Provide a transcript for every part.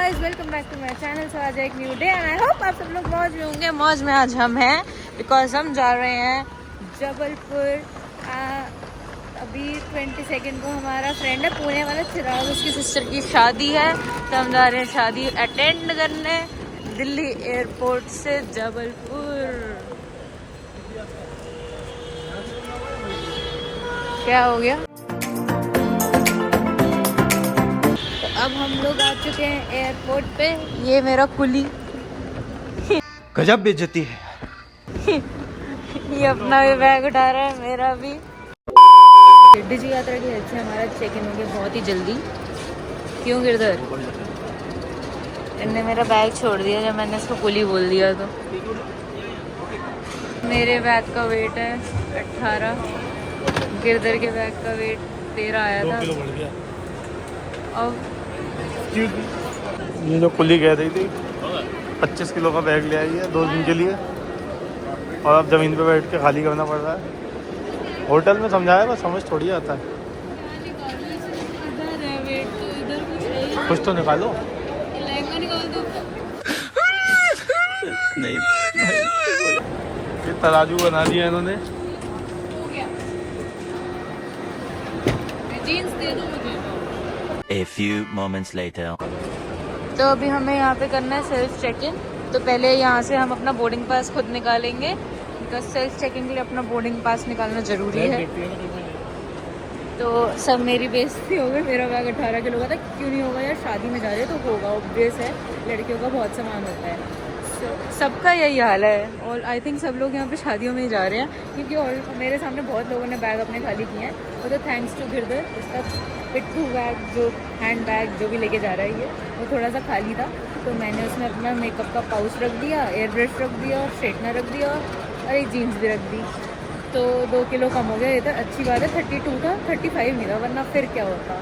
Guys, welcome back to my channel. So आज एक new day and I hope आप सब लोग मौज में होंगे। मौज में आज हम हैं बिकॉज हम जा रहे हैं जबलपुर। अभी 22 को हमारा फ्रेंड है पुणे वाला चिराग, उसकी सिस्टर की शादी है, तो हम जा रहे हैं शादी अटेंड करने दिल्ली एयरपोर्ट से जबलपुर। क्या हो गया? अब हम लोग आ चुके हैं एयरपोर्ट पे। ये मेरा कुली गजब बेइज्जती है। ये अपना भी बैग उठा रहा है, मेरा भी। डिजी यात्रा की हेल्प से हमारा चेक इन हो गया बहुत ही जल्दी। क्यों गिरधर? इनने मेरा बैग छोड़ दिया जब मैंने इसको कुली बोल दिया। तो मेरे बैग का वेट है 18, गिरधर के बैग का वेट 13 आया था। अब ये जो कुली कह रही थी 25 किलो का बैग ले आई है 2 दिन के लिए, और अब ज़मीन पे बैठ के खाली करना पड़ रहा है। होटल में समझाया बस समझ थोड़ी आता है। कुछ तो निकालो। नहीं ये तराजू बना दिया इन्होंने। जीन्स दे दो मुझे। A few moments later. तो अभी हमें यहाँ पे करना है सेल्फ चेक इन। तो पहले यहाँ से हम अपना बोर्डिंग पास खुद निकालेंगे, बिकॉज सेल्फ चेक इन के लिए अपना बोर्डिंग पास निकालना ज़रूरी है। तो सब मेरी बेइज्जती हो गई। मेरा बैग 18 किलो का था। क्यों नहीं होगा यार, शादी में जा रहे तो होगा, ऑब्वियस है, लड़कियों का बहुत सामान होता है। सबका यही हाल है और आई थिंक सब लोग यहाँ पे शादियों में ही जा रहे हैं, क्योंकि और मेरे सामने बहुत लोगों ने बैग अपने खाली किए हैं। वो तो थैंक्स टू गिरधर, उसका पिट्ठू बैग जो हैंड बैग जो भी लेके जा रहा है ये, वो थोड़ा सा खाली था, तो मैंने उसमें अपना मेकअप का पाउच रख दिया, एयर ब्रश रख दिया, स्ट्रेटनर रख दिया और एक जीन्स भी रख दी। तो 2 किलो कम हो गया। ये तो अच्छी बात है, 32 था, 35 नहीं था, वरना फिर क्या होता।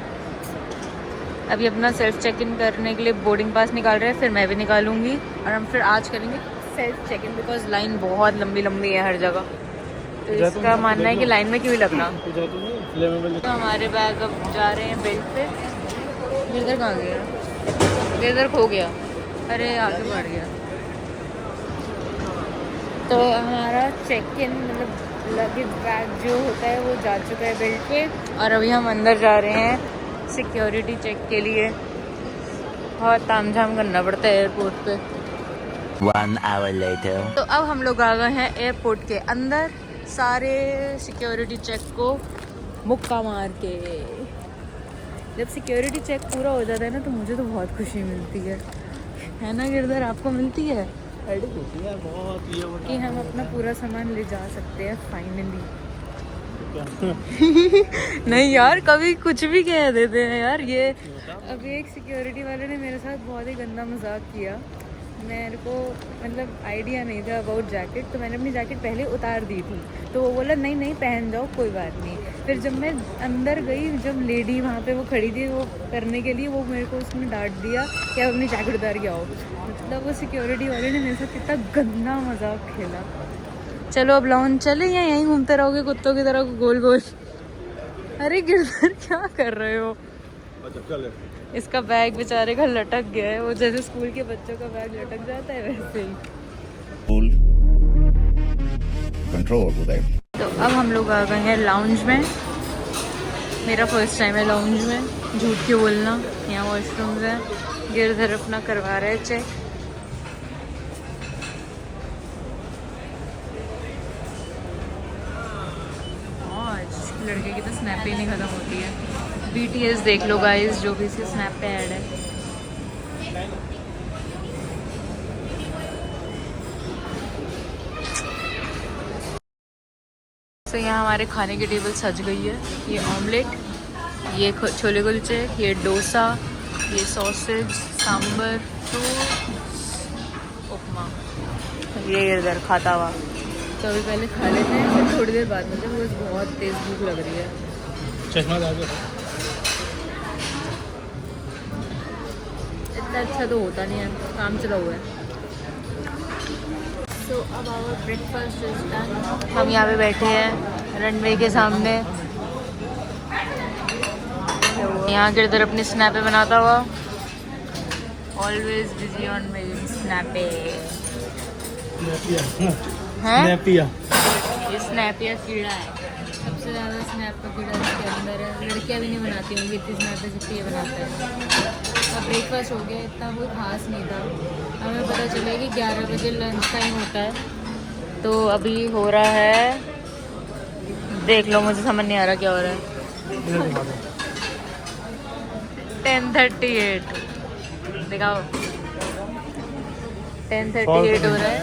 अभी अपना सेल्फ चेक इन करने के लिए बोर्डिंग पास निकाल रहे हैं, फिर मैं भी निकालूंगी और हम फिर आज करेंगे self check in, because line बहुत लंबी लंबी है हर जगह। तो इसका मानना है कि लाइन में क्यों ही लगना। तो हमारे बैग अब जा रहे हैं बेल्ट पे। गिरधर कहाँ गया? गिरधर खो गया। अरे आगे बढ़ गया। तो हमारा चेक इन मतलब लगेज बैग जो होता है वो जा चुका है बेल्ट पे, और अभी हम अंदर जा रहे हैं सिक्योरिटी चेक के लिए। बहुत तामझाम करना पड़ता है एयरपोर्ट पे। 1 hour later. तो अब हम लोग आ गए हैं एयरपोर्ट के अंदर, सारे सिक्योरिटी चेक को मुक्का मार के। जब सिक्योरिटी चेक पूरा हो जाता है ना, तो मुझे तो बहुत खुशी मिलती है ना गिरधर? आपको मिलती है? बहुत कि हम अपना पूरा सामान ले जा सकते हैं फाइनली। नहीं यार, कभी कुछ भी कह देते हैं यार। ये अभी एक सिक्योरिटी वाले ने मेरे साथ बहुत ही गंदा मजाक किया। मेरे को मतलब आइडिया नहीं था अबाउट जैकेट, तो मैंने अपनी जैकेट पहले उतार दी थी, तो वो बोला नहीं नहीं पहन जाओ कोई बात नहीं। फिर जब मैं अंदर गई, जब लेडी वहाँ पे वो खड़ी थी वो करने के लिए, वो मेरे को उसने डांट दिया कि आप अपनी जैकेट उतार के आओ। मतलब वो सिक्योरिटी वाले ने मेरे साथ कितना गंदा मजाक खेला। चलो अब लाउंज चले या यहीं घूमते रहोगे कुत्तों की तरह गोल गोल? अरे गिरधर क्या कर रहे हो? इसका बैग बेचारे का लटक गया है, वो जैसे स्कूल के बच्चों का बैग लटक जाता है वैसे ही। तो अब हम लोग आ गए हैं लाउंज में। मेरा फर्स्ट टाइम है लाउंज में, झूठ क्यों बोलना। यहाँ वॉशरूम्स है। गिरधर अपना करवा रहे हैं चेक। लड़के की तो स्नैप ही नहीं खत्म होती है। BTS देख लो गाइस, जो भी इसके स्नैप पे ऐड है। तो यहाँ हमारे खाने की टेबल सज गई है। ये ऑमलेट, ये छोले कुलचे, ये डोसा, ये सॉसेज, सांबर, उपमा, ये इधर खाता हुआ। तो अभी पहले खा लेते हैं, फिर थोड़ी देर बाद में, जब मुझे बहुत तेज भूख लग रही है। चश्मा लगा इतना अच्छा तो होता नहीं है, काम चला हुआ है। सो अब आवर ब्रेकफास्ट इज डन। हम यहाँ पे बैठे हैं रनवे के सामने। यहाँ गिरधर अपनी स्नैपें बनाता हुआ। ऑलवेज बिजी ऑन मेकिंग स्नैपे स्नैपिया ये स्नैपिया कीड़ा है। सबसे ज़्यादा स्नैप का कीड़ा इसके अंदर है। लड़कियाँ भी नहीं बनाती होंगी इतनी स्नैप जितनी ये बनाते हैं। अब ब्रेकफास्ट हो गया, इतना कोई खास नहीं था। हमें पता चला कि 11 बजे लंच टाइम होता है। तो अभी हो रहा है, देख लो, मुझे समझ नहीं आ रहा क्या हो रहा है। 10:38 दिखाओ, 10:38 हो रहा है।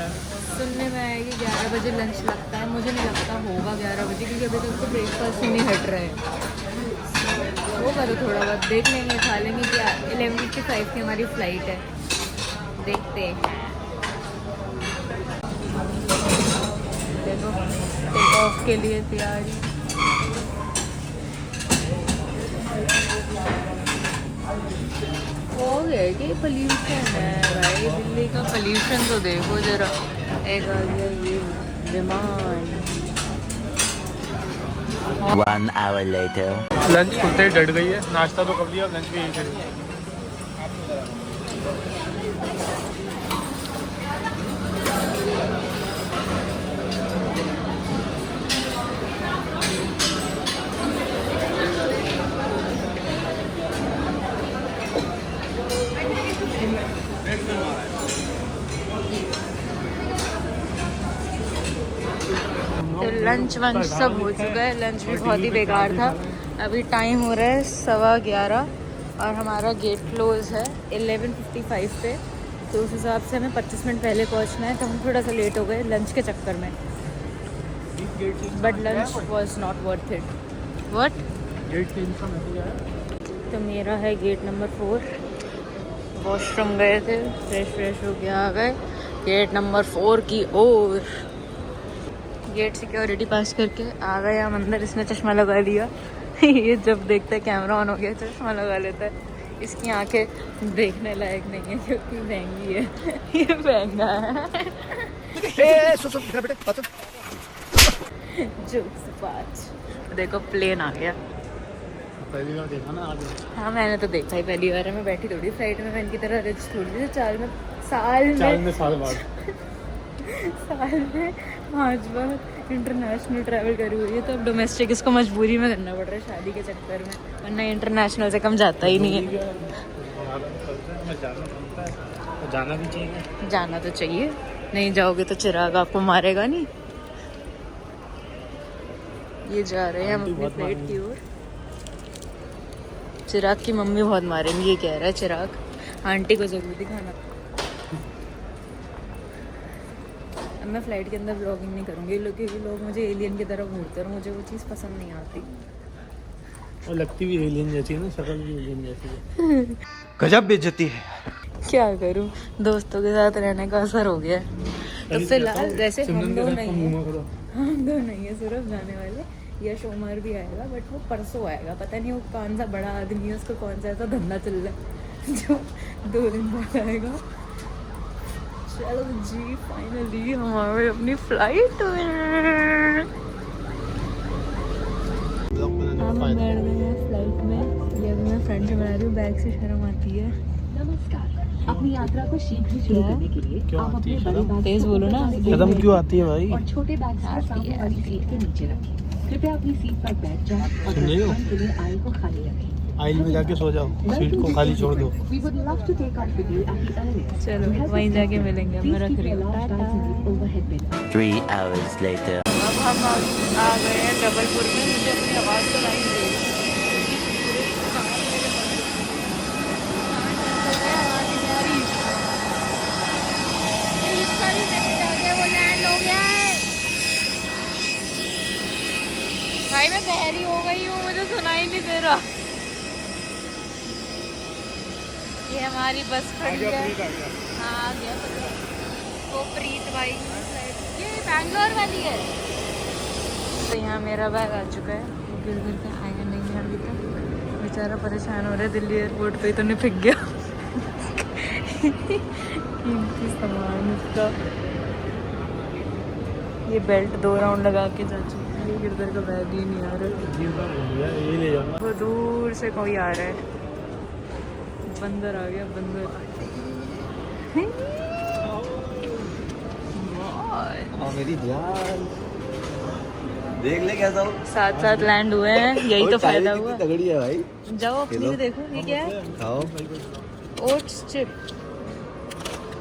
सुनने में आया कि 11 बजे लंच लगता है। मुझे नहीं लगता होगा 11 बजे, क्योंकि अभी तक तो ब्रेकफास्ट ही नहीं हट रहे हैं। होगा तो थोड़ा बहुत देख लेंगे, खा लेंगे। क्या 11:55 की हमारी फ़्लाइट है, देखते हैं। देखो टेक ऑफ के लिए तैयारी। हो गया कि पोल्यूशन है भाई, दिल्ली का पोल्यूशन तो देखो जरा। एक आ गया ये विमान। 1 hour later. लंच खुलते ही डट गई है। नाश्ता तो कर लिया, लंच भी यही करेंगे। तो लंच वंच सब हो चुका है। लंच भी बहुत ही बेकार था। अभी टाइम हो रहा है 11:15 और हमारा गेट क्लोज है 11:55 पे। तो उस हिसाब से हमें 25 मिनट पहले पहुंचना है। तो हम थोड़ा सा लेट हो गए लंच के चक्कर में, but lunch was not worth it. What? तो मेरा है गेट नंबर 4। वॉशरूम गए थे, फ्रेश हो के आ गए गेट नंबर 4 की ओर। गेट सिक्योरिटी पास करके आ गए हम अंदर। इसने चश्मा लगा लिया। ये जब देखता है कैमरा ऑन हो गया चश्मा लगा लेता है। इसकी आंखें देखने लायक नहीं है क्योंकि महंगी है। ये महंगा है। जोक्स पाँच। देखो प्लेन आ गया। पहली बार देखा ना आज। हाँ मैंने तो देखा ही पहली बार है। मैं बैठी थोड़ी फ्लाइट में, मैं इनकी तरह रिच थोड़ी थी। साल में साल बाद साल में 5 बार इंटरनेशनल ट्रैवल करी हुई है। तो अब डोमेस्टिक इसको मजबूरी में करना पड़ रहा है शादी के चक्कर में, वरना इंटरनेशनल से कम जाता ही नहीं है। जाना भी चाहिए। जाना तो चाहिए, नहीं जाओगे तो चिराग आपको मारेगा नहीं। ये जा रहे हैं हम अपनी फ्लाइट की ओर। चिराग की मम्मी बहुत मारेंगी, ये कह रहा है चिराग। आंटी को जरूर दिखाना। अब मैं फ़्लाइट के अंदर व्लॉगिंग नहीं करूँगी क्योंकि लोग मुझे एलियन की तरह घूरते हैं और मुझे वो चीज़ पसंद नहीं आती। और लगती भी एलियन जैसी है ना, शक्ल भी एलियन जैसी है। गजब बेइज्जती है। क्या करूँ, दोस्तों के साथ रहने का असर हो गया है। तो फिलहाल जैसे हम दो नहीं है सिर्फ जाने वाले। यश उमर भी आएगा, बट वो परसों आएगा। पता नहीं वो कौन सा बड़ा आदमी है, उसको कौन सा ऐसा धंधा चल रहा है जो 2 दिन बाद आएगा। चलो जी, फाइनली हमारे अपनी फ्लाइट में हम बैठ गए हैं फ्लाइट में। ये अभी मैं फ्रंट से बना रही हूँ, बैग से शर्म आती है। नमस्कार, अपनी यात्रा को शीघ्र शुरू करने के लिए आप अपने बड़े बैग तेज बोलो ना। कदम क्यों आती है भाई? और छोटे बैग को सामने वाली सीट के नीचे रखें। कृपया अपनी सीट पर बैठ जाएं और सुन रही हो? के लिए आयल को खाली रखें। आइल में जाके सो जाओ, सीट को खाली छोड़ दो। We would love to take off with you at the earliest. चलो वहीं जाके मिलेंगे। मैं रख रही हूँ। overhead bin. 3 hours later. अब हम आ गए हैं जबलपुर में। मुझे अपनी आवाज़ तो नहीं दे भाई, मैं बहरी हो गई हूँ, मुझे सुनाई नहीं दे रहा। ये हमारी बस खड़ी है। हाँ आ गया वो प्रीत भाई। ये बैंगलोर वाली है। तो यहाँ मेरा बैग आ चुका है। वो गिर के आया नहीं है अभी तक। बेचारा परेशान हो रहा है। दिल्ली एयरपोर्ट पे तो नहीं फिक गया। कीमती सामान इसका। ये बेल्ट 2 राउंड लगा के जा चुकी है। ये गिरधर का बैग ही नहीं आ रहा। ये ले जाओ। वो दूर से कोई आ रहा है। बंदर आ गया, बंदर। मेरी जान देख ले कैसा हो। साथ साथ लैंड हुए हैं, यही तो फायदा हुआ। तगड़ी है भाई। जाओ अपनी भी देखो, ये क्या है? खाओ। Oats chip.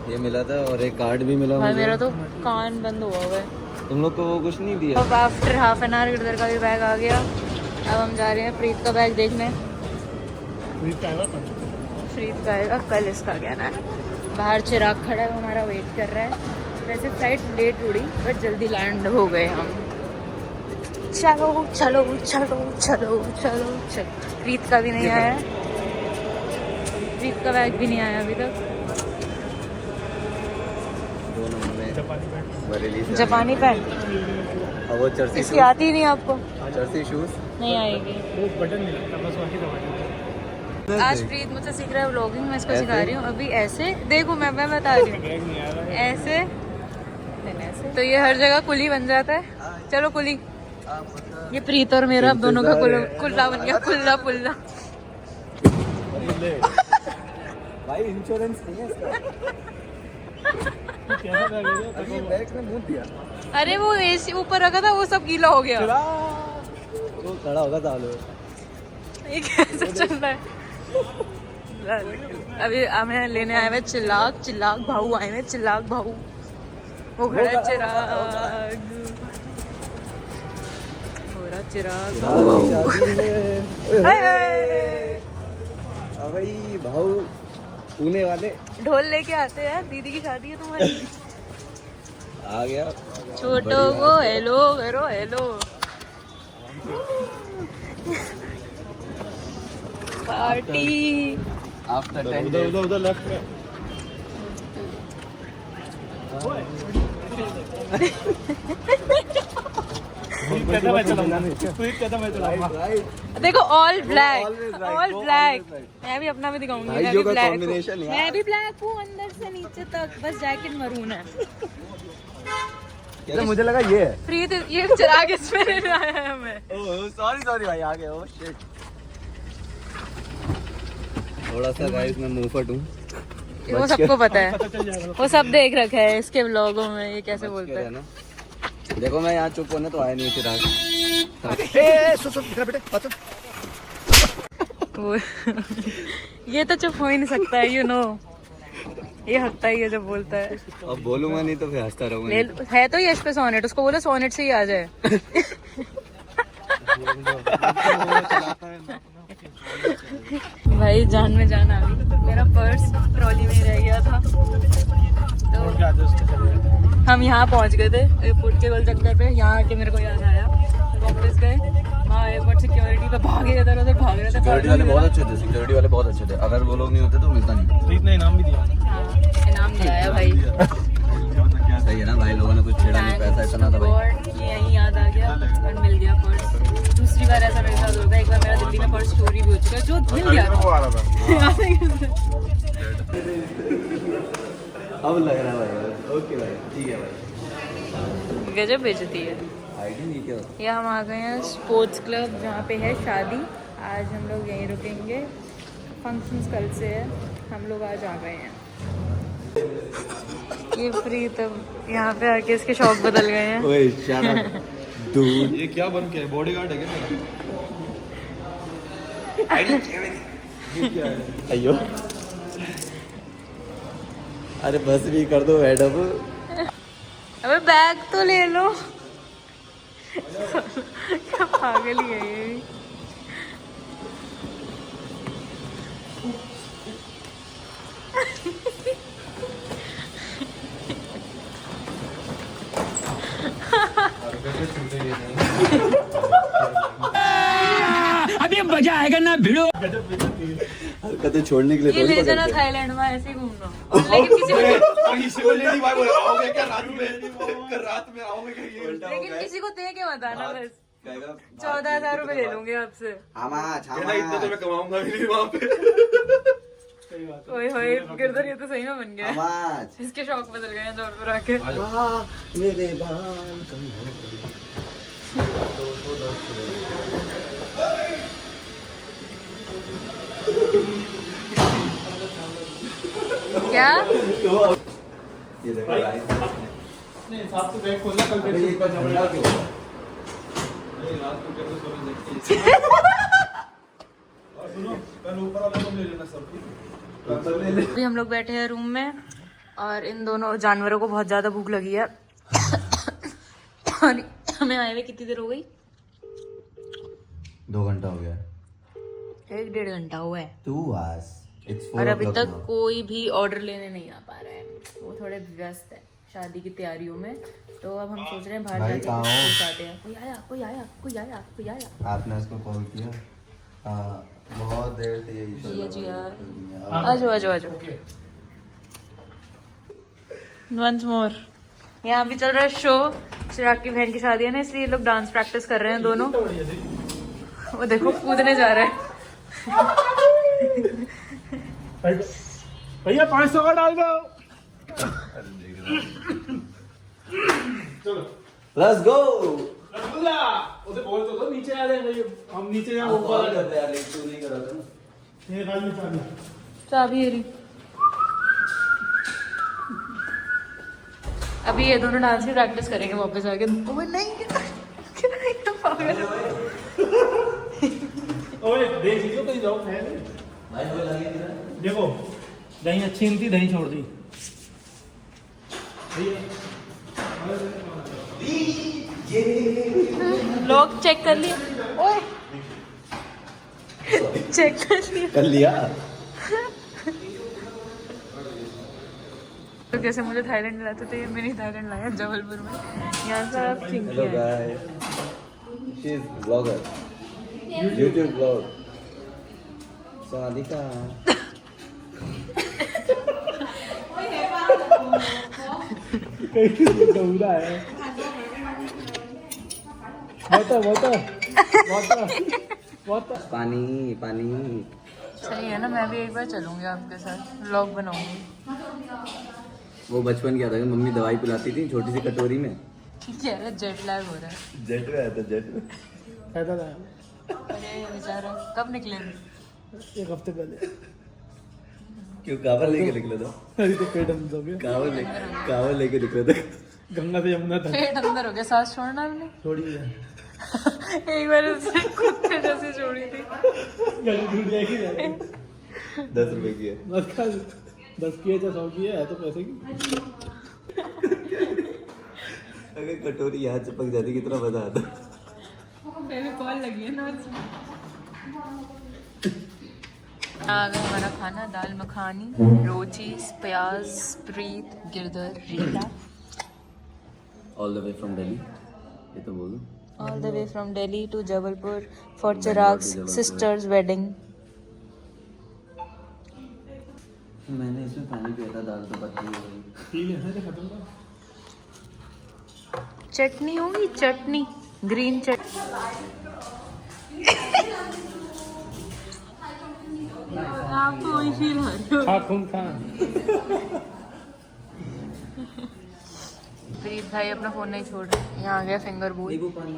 ये मिला था और एक कार्ड भी मिला भाई मुझे। मेरा तो कान बंद हुआ हुआ है। तुम लोग को वो कुछ नहीं दिया? अब आफ्टर हाफ एन आवर इधर का भी बैग आ गया। अब हम जा रहे हैं प्रीत का बैग देखने। प्रीत का आएगा कल, इसका कहना है। बाहर चिराग खड़ा है, वो हमारा वेट कर रहा है। वैसे फ्लाइट लेट उड़ी बट जल्दी लैंड हो गए हम। चलो चलो चलो चलो चलो चलो। प्रीत का भी नहीं आया, प्रीत का बैग भी नहीं आया अभी तक। जापानी पैंट अब वो चर्सी इसकी आती ही नहीं आपको? चर्सी शूज नहीं आएगी। आज प्रीत मुझसे सीख रहा है व्लॉगिंग, मैं इसको सिखा रही हूँ अभी। ऐसे देखो, मैं बता रही हूँ ऐसे नहीं, ऐसे तो ये हर जगह कुली बन जाता है। चलो कुली। ये प्रीत और मेरा अब दोनों का कुल्ला बन गया, कुल्ला पुल्ला। भाई इंश्योरेंस नहीं है इसका। अभी बैग में मुंह दिया। अरे वो एसी ऊपर रखा था, वो सब गीला हो गया। वो खड़ा होगा चालू। ये कैसे चल रहा है? अभी हमें लेने आए हुए चिल्लाग, चिल्लाग भाऊ आए हुए, चिल्लाग भाऊ। वो खड़ा है चिराग, हो रहा चिराग। भाई भाऊ पुणे वाले ढोल लेके आते हैं, दीदी की शादी है तुम्हारी। आ गया। छोटो को हेलो करो, हेलो। Party after 10 days। उधर लेफ्ट में। देखो ऑल ब्लैक, ऑल ब्लैक। मैं भी अपना भी दिखाऊंगी। मैं भी ब्लैक हूँ, मैं भी ब्लैक हूँ अंदर से नीचे तक, बस जैकेट मरून है। मुझे लगा ये है। प्रीत ये चिराग इसमें लेने आया है हमें। सॉरी भाई आ गए। Oh shit. थोड़ा सा गाइस मैं मुंहफट हूँ। वो सबको पता है, वो सब देख रखा है इसके व्लॉगों में। ये कैसे बोलता है ना। देखो मैं यहाँ चुप होने तो आया नहीं चिराग। ये तो चुप हो ही नहीं सकता है, यू नो। ये हंसता ही है जब बोलता है। अब बोलूंगा नहीं तो फिर हंसता रहूंगा। है तो यश पे सोनेट, उसको बोलो सोनेट से ही आ जाए। भाई जान में जान आ गई। मेरा पर्स ट्रॉली में ही रह गया था, तो हम यहाँ पहुँच गए थे एयरपोर्ट के गोल चक्कर पे। यहाँ आके मेरे को याद आया, वापस गए वहाँ एयरपोर्ट सिक्योरिटी पे, भागे इधर उधर भाग रहे थे। सिक्योरिटी वाले बहुत अच्छे थे, सिक्योरिटी वाले बहुत अच्छे थे। अगर वो लोग नहीं होते तो मिलता नहीं। प्रीत ने इनाम भी दिया। हाँ, इनाम दिया है भाई। सही है ना भाई, लोगों ने कुछ छेड़ा नहीं, पैसा इतना था भाई। यही याद आ गया और मिल गया पर्स। दूसरी बार ऐसा मेरे साथ होता है। एक बार मेरा दिल्ली में पर्स चोरी भी हो चुका है, जो मिल गया। अब लग रहा है भाई। ओके भाई, ठीक है भाई। गजब बेइज्जती है। आईडी नहीं क्या? ये हम आ गए हैं स्पोर्ट्स क्लब, जहाँ पे है शादी। आज हम लोग यहीं रुकेंगे। फंक्शंस कल से है, हम लोग आज आ गए हैं। ये प्रीत अब यहाँ पे आके इसके शौक बदल गए हैं। ओए शट अप डूड। ये क्या बन के बॉडीगार्ड है क्या? अयो अरे बस भी कर दो मैडम। अबे बैग तो ले लो। क्या पागल ही है ये भी। अभी मजा आएगा ना भिड़ो। हरकतें छोड़ने के लिए ये ले जाना थाईलैंड में, ऐसे ही घूमना। लेकिन किसी को लेकिन किसी को दे के बताना बस। 14,000 रुपए ले लूंगे आपसे। इतना तो मैं कमाऊंगा भी नहीं वहाँ पे। ओए होए गिरधर, ये तो सही में बन गया। इसके शौक बदल गए हैं जौनपुर आके। मेरे बाल क्या ये देखो गाइस, नहीं हिसाब से बैग खोलना कल अबे ये इतना झगड़ा क्यों हुआ? ये रात को कैसे सोने देखती है और सुनो कल ऊपर वाला को ले लेना सब कल ले ले। अभी हम लोग बैठे हैं रूम में और इन दोनों जानवरों को बहुत ज्यादा भूख लगी है और हमें आए हुए कितनी देर हो गई? 2 घंटा हो गया। 1-1.5 घंटा हुआ है 2 hours. It's 4 और अभी o'clock तक now. कोई भी ऑर्डर लेने नहीं आ पा रहा है। वो थोड़े व्यस्त है शादी की तैयारियों में, तो अब हम सोच रहे हैं बाहर भाई जाके कहाँ हो? कुछ खाते हैं। कोई आया कोई आया कोई आया कोई आया। आपने उसको कॉल किया? हाँ, बहुत देर से यही चल जी रहा जी यार, है। आजो आजो आजो। Once more. यहाँ भी चल रहा है शो। चिराग की बहन की शादी है ना, इसलिए लोग डांस प्रैक्टिस कर रहे हैं दोनों। वो देखो कूदने जा रहा है। भैया 500 का डाल दो। चलो Let's go. रसगुल्ला उसे बोल तो दो नीचे आ जाएंगे हम नीचे जाए ऊपर आ जाते यार, तू नहीं करा था ना। ये गाल में चाबी चाबी है रही। अभी ये दोनों डांस की प्रैक्टिस करेंगे वापस आके। ओए नहीं पागल। ओए देख लीजिए कहीं जाओ है भाई हमें लगी थी ना। देखो दही अच्छी नहीं थी, दही छोड़ दी लोग चेक कर लिए। ओए चेक कर लिए। कर लिया। तो जैसे मुझे थाईलैंड लाते थे, ये मैंने थाईलैंड लाया जबलपुर में। यहाँ से आप चिंकी हेलो है। Guys, she is blogger, YouTube blog. Sanika दौड़ा है पानी पानी। सही है ना, मैं भी एक बार चलूंगी आपके साथ, व्लॉग बनाऊंगी। वो बचपन क्या था कि मम्मी दवाई पिलाती थी छोटी सी कटोरी में। ठीक है, जेट लैग हो रहा है। जेट में आया था, जेट में। फायदा था अरे बेचारा कब निकले? 1 हफ्ते पहले। क्यों कावर लेके निकला था? अभी तो पेट अंदर हो गया, कावर लेके निकला था। गंगा से यमुना तक पेट अंदर हो गया। सांस छोड़ना हमने छोड़ी है। एक बार उसने कुत्ते जैसे छोड़ी थी। गली टूट जाएगी 10 रुपए की है। बस खा 10 की है या 100 की है तो पैसे की। अगर कटोरी यहाँ चिपक जाती कितना मजा आता। मेरे कॉल लगी है ना उसमें। आ गया हमारा खाना, दाल मखानी, रोटीज, प्याज, Preet, Girdhar, Rita. All the way from Delhi, ये तो बोलो। All the way from Delhi to Jabalpur for Chirag's sister's wedding. मैंने इसमें पानी पिया था, दाल तो पत्ती हो गई। पी ले है खत्म कर। चटनी होगी, चटनी, ग्रीन चटनी। आप तो वही फील आ रहे हो। खा खून खा। प्रीत भाई अपना फोन नहीं छोड़ रहे। यहाँ आ गया फिंगर बोल। नींबू पानी।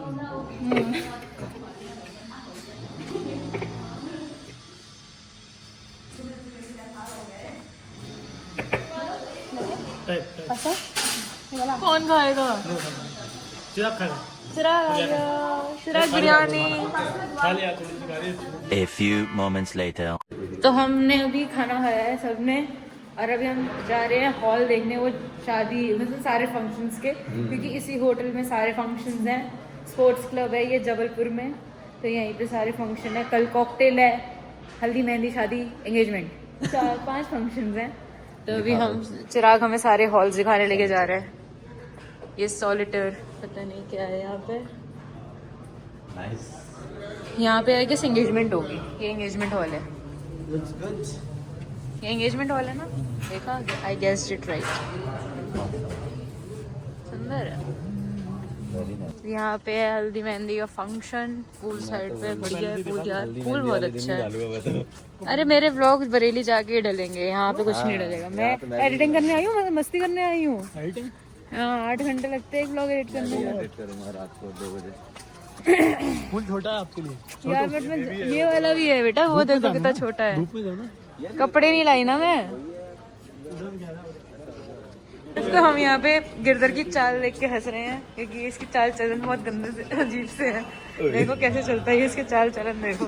कौन खाएगा? चिराग खाएगा। चिराग आ गया। चिराग बिरयानी। खा लिया थोड़ी सी खा ली। A few moments later. तो हमने अभी खाना खाया है सबने, और अभी हम जा रहे हैं हॉल देखने, वो शादी मतलब सारे फंक्शंस के, क्योंकि इसी होटल में सारे फंक्शंस हैं। स्पोर्ट्स क्लब है ये जबलपुर में, तो यहीं पे सारे फंक्शन है। कल कॉकटेल है, हल्दी मेहंदी शादी एंगेजमेंट, 4-5 फंक्शंस हैं। तो अभी हम चिराग हमें सारे हॉल्स दिखाने लेके जा रहे हैं। ये सॉलिटर पता नहीं क्या है यहाँ पे। नाइस। यहाँ पे आई गेस एंगेजमेंट होगी। ये एंगेजमेंट हॉल है। Looks good. ये एंगेजमेंट हॉल है ना, देखा? आई गेस्ड इट राइट। सुंदर है। यहाँ पे है हल्दी मेहंदी का फंक्शन। पूल साइड पे बढ़िया है पूल यार, पूल बहुत अच्छा है। अरे मेरे व्लॉग बरेली जाके डलेंगे, यहाँ पे कुछ नहीं डलेगा। मैं एडिटिंग करने आई हूँ, मस्ती करने आई हूँ। हाँ 8 घंटे लगते हैं एक व्लॉग एडिट करने में। एडिट करूंगा रात को 2 बजे। फूल छोटा है आपके लिए। यार बट मैं ये वाला भी है बेटा, वो देखो कितना छोटा है। धूप में जाओ ना। कपड़े नहीं लाई ना मैं। तो हम यहाँ पे गिरधर की चाल देख के हंस रहे हैं क्योंकि इसकी चाल चलन बहुत गंदे से अजीब से है। देखो कैसे चलता है इसके चाल चलन, देखो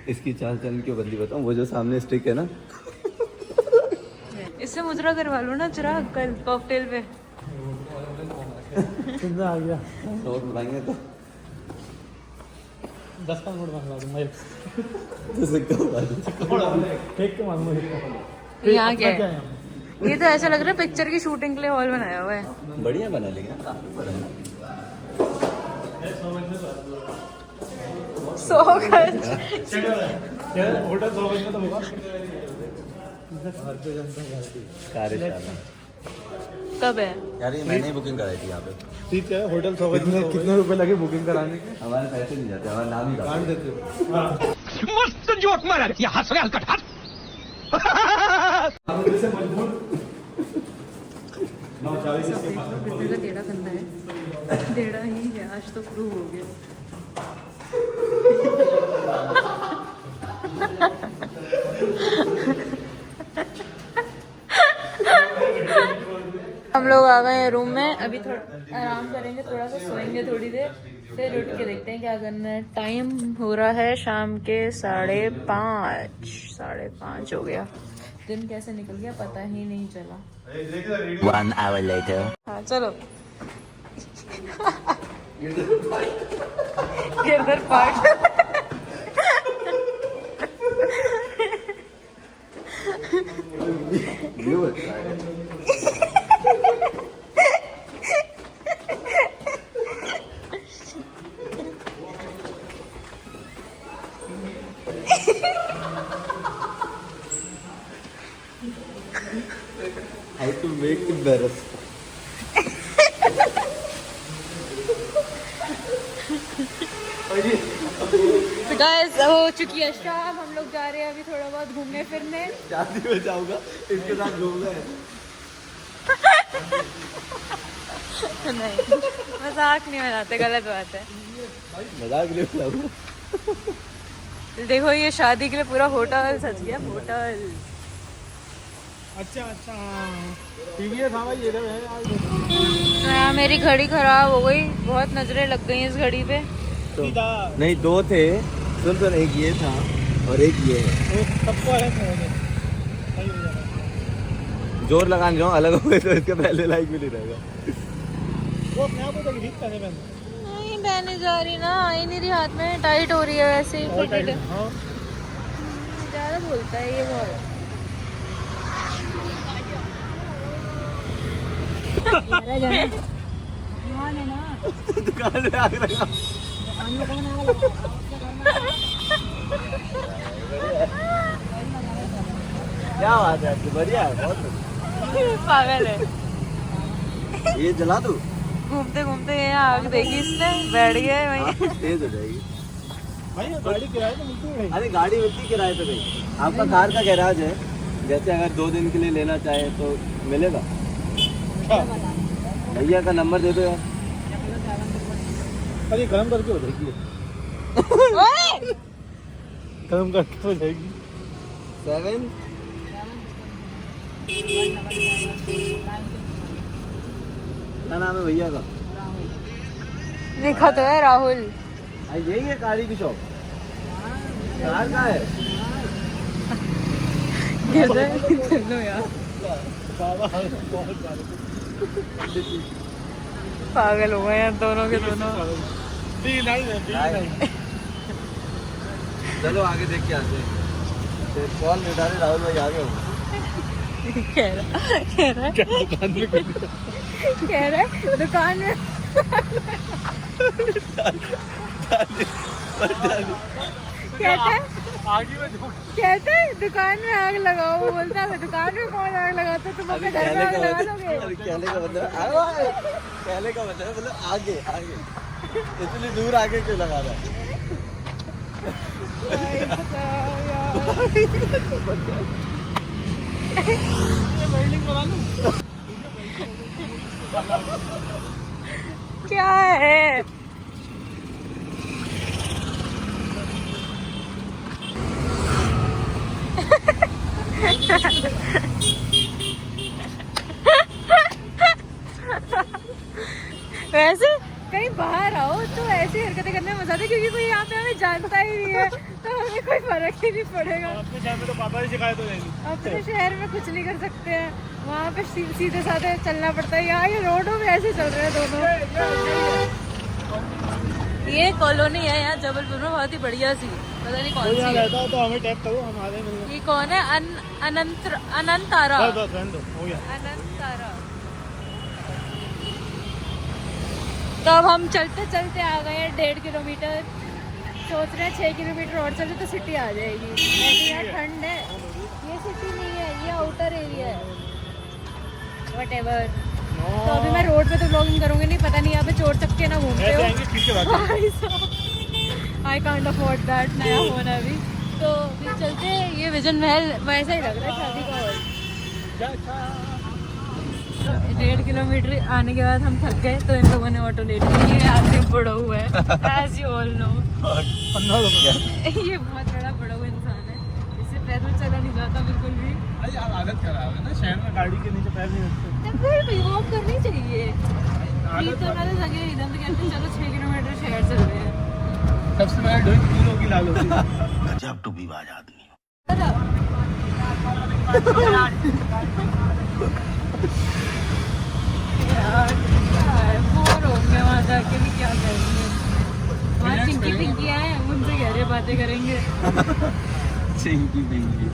इसकी चाल चलन क्यों बदली बताऊं, वो जो सामने स्टिक है ना, इससे मुद्रा करवा लो ना चिराग कल कॉकटेल पे। आ गया नोट बनाएंगे तो 10 का नोट मांगा दूंगा तो सिक्का उड़ा दो। फेंक के मांगूंगा। यहाँ क्या है? ये तो ऐसा लग रहा है पिक्चर की शूटिंग के लिए हॉल बनाया हुआ है। बढ़िया बना लेंगे काफी बड़ा है। 100 खर्च। होटल 100 में तो होगा। कार्यशाला कब है? यार ये मैंने ही बुकिंग कराई थी यहाँ पे। ठीक है, होटल 100 कितने रुपए लगे बुकिंग कराने के? हमारे पैसे नहीं जाते, हमारा नाम ही काट देते हो। मस्त जोक मारा ये हंस रहे हल्का हंस का टेढ़ा गंदा है, टेढ़ा ही है, आज तो प्रूव हो गया। हम लोग आ गए हैं रूम में, अभी थोड़ा आराम करेंगे, थोड़ा सा सोएंगे थोड़ी देर, फिर उठ के देखते हैं क्या करना है। टाइम हो रहा है शाम के 5:30 हो गया। दिन कैसे निकल गया पता ही नहीं चला। 1 hour later. हाँ चलो। Girdhar part. I have to make embarrassed. तो गाइस हो चुकी है शाम, हम लोग जा रहे हैं अभी थोड़ा बहुत घूमने फिरने। शादी में जाऊंगा इसके साथ घूमना है। नहीं मजाक नहीं बनाते, गलत बात है। मजाक नहीं बनाऊंगा। देखो ये शादी के लिए पूरा होटल सज गया, होटल। अच्छा टीवी था भाई, ये है हाँ मेरी घड़ी खराब हो गई, बहुत नजरें लग गई इस घड़ी पे। तो, नहीं 2 थे, सुन एक ये था और एक ये है। सबको है जोर लगाने जाओ अलग हो गए तो इसके पहले लाइक भी नहीं रहेगा। वो अपने आप को ठीक करने में नहीं पहने जा रही ना, आई नहीं रही, हाथ में टाइट हो रही है वैसे ही। हाँ ज्यादा बोलता है ये बहुत। दुकान में आग लगा। क्या बात है आपकी, बढ़िया है, बहुत पागल है ये जला दूं? घूमते घूमते ये आग देखी इसने, बैठ गया है वहीं। तेज हो जाएगी भाई, गाड़ी किराए तो मिलती है। अरे गाड़ी मिलती किराए पे नहीं, आपका कार का गैराज है, जैसे अगर 2 दिन के लिए लेना चाहे तो मिलेगा। भैया का नंबर दे दो यार। अरे गरम करके हो जाएगी, गरम करके हो जाएगी। 7 क्या नाम है भैया का? लिखा तो है राहुल। यही है गाड़ी की शॉप? कार का है? चलो यार पागल हो गए हैं दोनों के दोनों। चलो आगे देख के आते हैं। कॉल निकाले राहुल भाई, आ गए हो? कह रहा है दुकान में कहते दुकान में आग लगाओ, वो बोलता है दुकान में कौन आग लगाता, तुम अपने घर में आग लगा दोगे। कहने का मतलब आगे इतनी दूर आगे क्यों लगा रहा है? क्या है वैसे कहीं बाहर आओ तो ऐसी हरकतें करने में मजा आता है, क्योंकि कोई यहाँ पे हमें जानता ही नहीं है तो हमें कोई फर्क ही नहीं पड़ेगा। अपने शहर में तो पापा की शिकायत हो जाएगी। अपने शहर में कुछ नहीं कर सकते हैं, वहाँ पे सीधे साधे चलना पड़ता है। यहाँ ये रोडों में ऐसे चल रहे हैं दोनों। ये कॉलोनी है यहाँ जबलपुर में, बहुत ही बढ़िया सी, पता नहीं कौन सी है। रहता तो हमें टैग करो, हम आ रहे हैं। ये कौन है? अनंतारा। हो गया। अनंतारा। तो अब हम चलते चलते आ गए हैं 1.5 किलोमीटर। सोच रहे हैं 6 किलोमीटर और चलते तो सिटी आ जाएगी। वैसे यहाँ ठंड है, ये सिटी नहीं है, ये आउटर एरिया है। व्हाटएवर। तो अभी मैं रोड पे तो व्लॉगिंग करूंगी नहीं, पता नहीं यहाँ पे चोर चक्के ना घूमते हो। आई कांट अफोर्ड दैट, नया फोन है अभी। तो फिर चलते हैं, ये विजन महल वैसा ही लग रहा है, शादी का हॉल। 1.5 किलोमीटर आने के बाद हम थक गए तो इन लोगों ने ऑटो ले लिया। ये आदमी बड़ा हुआ है, एज यू ऑल नो। 15 रुपये। ये बहुत बड़ा हुआ इंसान है, इससे पैदल चला नहीं जाता बिल्कुल भी। आदत खराब है ना, शहर में गाड़ी के नीचे पैर नहीं रखते। फिर भी वॉक करनी चाहिए। तो मैंने लगे इधर तो कहते हैं चलो 6 किलोमीटर शहर चल रहे हैं। सबसे बड़ा ढोल किलो की लाल होती है। गजब टू बीवाज आदमी। बोर हो गए वहाँ जाके भी, क्या करेंगे। वहाँ चिंकी पिंकी आए, उनसे गहरे बातें करेंगे। चिंकी पिंकी।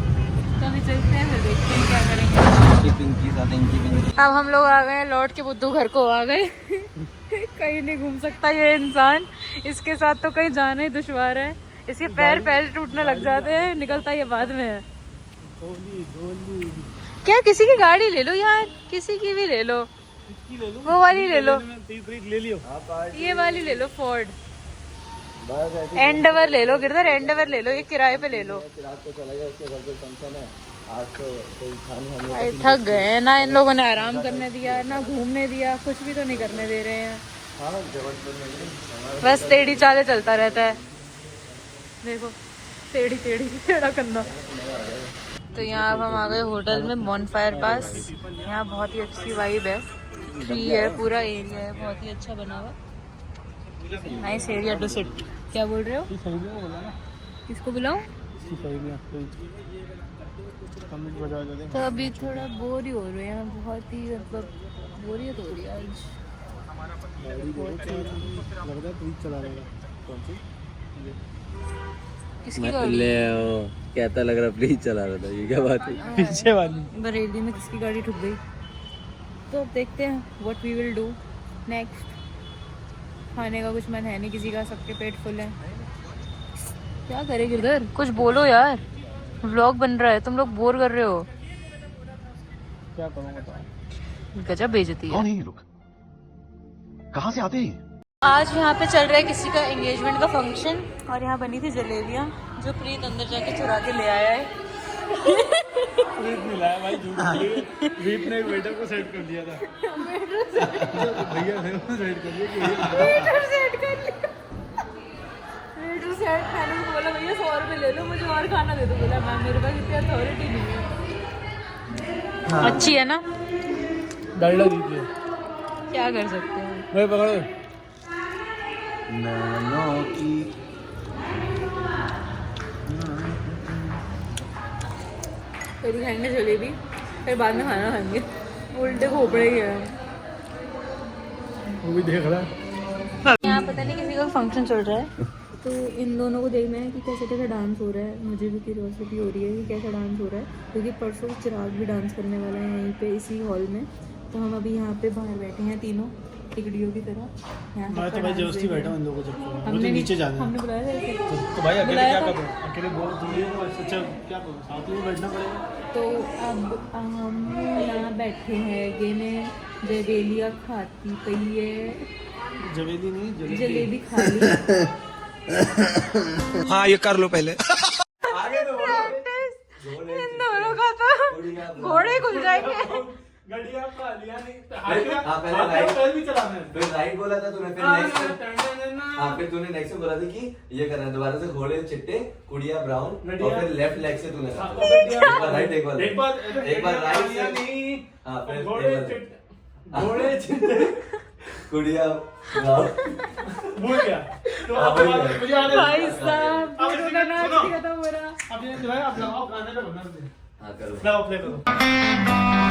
तो अभी चलते हैं, फिर देखते हैं क्या करेंगे। पिंकी सा चिंकी पिंकी। अब हम लोग आ गए लौट के बुद्धू घर को आ गए। कहीं नहीं घूम सकता ये इंसान, इसके साथ तो कहीं जाना ही दुश्वार है। इसके पैर टूटने लग जाते हैं, निकलता ये बाद में है। क्या किसी की गाड़ी ले लो यार, किसी की भी ले लो, वो वाली ले लो, ले लियो। ये वाली ले लो, फोर्ड एंडेवर ले लो। गिरधर एंडेवर ले लो, ये किराए पे ले लो। अरे थक गए हैं ना, इन लोगों ने आराम करने दिया ना घूमने दिया, कुछ भी तो नहीं करने दे रहे हैं। बस टेढ़ी चाले चलता रहता है। देखो टेढ़ा करना। तो यहाँ अब हम आ गए होटल में, बॉनफायर पास। यहाँ बहुत ही अच्छी वाइब है, ट्री है, पूरा एरिया है, बहुत ही अच्छा बना हुआ, नाइस एरिया टू सिट। क्या बोल रहे हो? किसको बुलाऊं? तो अभी थोड़ा बोर ही हो रहे हैं, बहुत ही मतलब बोरियत हो रही है आज। किसकी गाड़ी? कहता लग रहा प्लीज चला रहा था, ये क्या बात है? पीछे वाली बरेली में किसकी गाड़ी ठुक गई। तो अब देखते हैं what we will do next. खाने का कुछ मन है नहीं किसी का, सबके पेट फुल है। क्या करें गिरधर, कुछ बोलो यार, व्लॉग बन रहा है, तुम लोग बोर कर रहे हो। क्या करूँ बताओ। गजब बेइज्जती है। कौन है ये लोग? कहाँ से आते हैं? आज यहाँ पे चल रहा है किसी का एंगेजमेंट का फंक्शन, और यहाँ बनी थी जलेबियाँ जो प्रीत अंदर जाके चुरा के ले आया है। प्रीत मिलाया भाई, झूठ बोली। प्रीत ने वेटर को सेट कर दिया था। भैया ने सेट कर दिया। वेटर सेट खाने को बोला, भैया 100 रुपये ले लो, मुझे और खाना दे दो। बोला मैम मेरे पास इतनी अथॉरिटी नहीं है। हाँ। अच्छी है ना? डालडा दीजिए। क्या कर सकते हैं। मैं पकड़ो। नैनो की पहले खाएंगे जलेबी, फिर बाद में खाना खाएंगे। उल्टे खोपड़े ही है। वो भी देख रहा है। यहाँ पता नहीं किसी का फंक्शन चल रहा है, तो इन दोनों को देखना है कि कैसे कैसे डांस हो रहा है। मुझे भी क्यूरियोसिटी हो रही है कि कैसा डांस हो रहा है, क्योंकि परसों चिराग भी डांस करने वाला है यहीं पे इसी हॉल में। तो हम अभी यहाँ पे बाहर बैठे हैं तीनों टिकड़ियों की तरह। मैं तो भाई जबरदस्ती बैठा हूँ इन लोगों को, हमने नीचे जाना है। हमने बुलाया था ऐसे। तो भाई अकेले बुलाया क्या था। करूँ, अकेले बोल दिए तो अच्छा क्या करूँ, साथ में बैठना पड़ेगा। तो अब हम यहाँ बैठे हैं, गे में जलेबियाँ खाती पई है। जलेबी नहीं, जलेबी खा ली। हाँ ये कर लो पहले। आगे तो इन दोनों का तो घोड़े खुल जाएंगे। गाड़ी आप खा लिया नहीं, पहले राइट भी चलाना है। फिर राइट बोला था तूने, फिर नेक्स्ट फिर तूने नेक्स्ट में बोला था कि ये करना है दोबारा से, घोड़े चिट्टे कुड़िया ब्राउन, और फिर लेफ्ट लेग से तूने कहा एक बार राइट एक बार राइट से। हाँ फिर घोड़े चिट्टे कुड़िया ब्राउन भूल गया तो हाँ, अब वही है। मुझे याद है भाई साहब अब पूरा नाच सुनो। खत्म हो रहा। अब ये जो है आप लगाओ गाने पे बनना हाँ करो लगाओ प्ले करो